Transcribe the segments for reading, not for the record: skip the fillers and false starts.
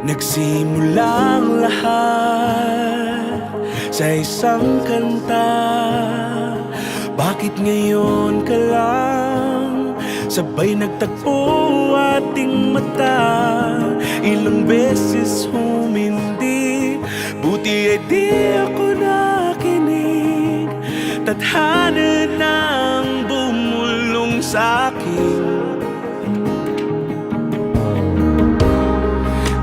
Nagsimulang lahat sa isang kanta. Bakit ngayon ka lang sabay nagtagpo ating mata? Ilang beses humindi, buti ay di ako nakinig. Tadhana nang bumulong sa'kin.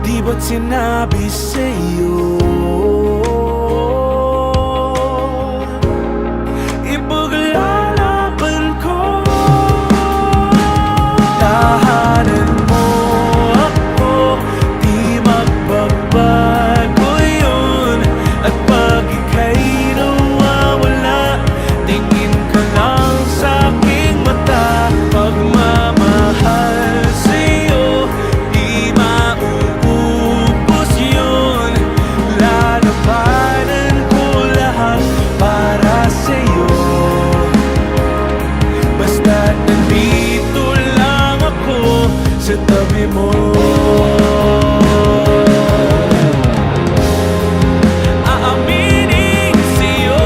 Di ba't sinabi sa'yo ipaglalaban ko? Tahanan mo ako, di magbabago yun. At pag ika'y nawawala, tingin ka lang sa'king mata. Pagmamahal sa'yo, di mauubos yun. Lalabanan ko lahat para sa'yo. Basta't nandito lang ako sa tabi mo. Aaminin sa'yo,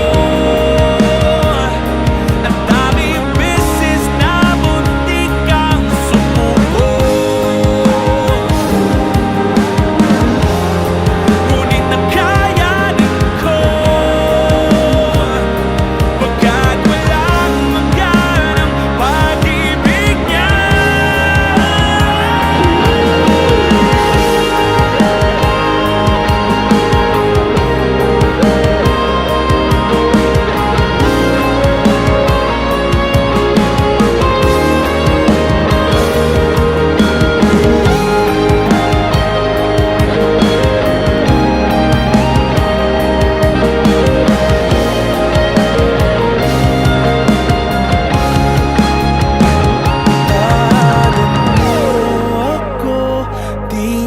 ang daming beses na muntik kang sumuko. Ngunit nakayanin ko, pagkat walang maganang pag-ibig niya.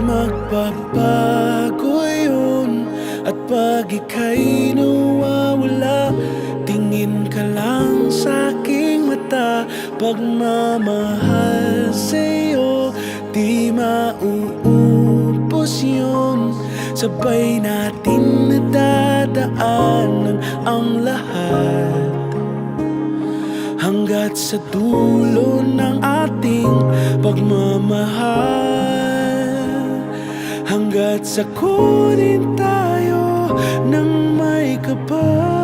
Magbabago yun. At pag ika'y nawawala, tingin ka lang sa'king mata. Pagmamahal sa'yo, di mauubos yun. Sabay natin nadadaanan ang lahat, hanggat sa dulo ng ating pagmamahal. Hanggat sa kunin tayo ng may kapal.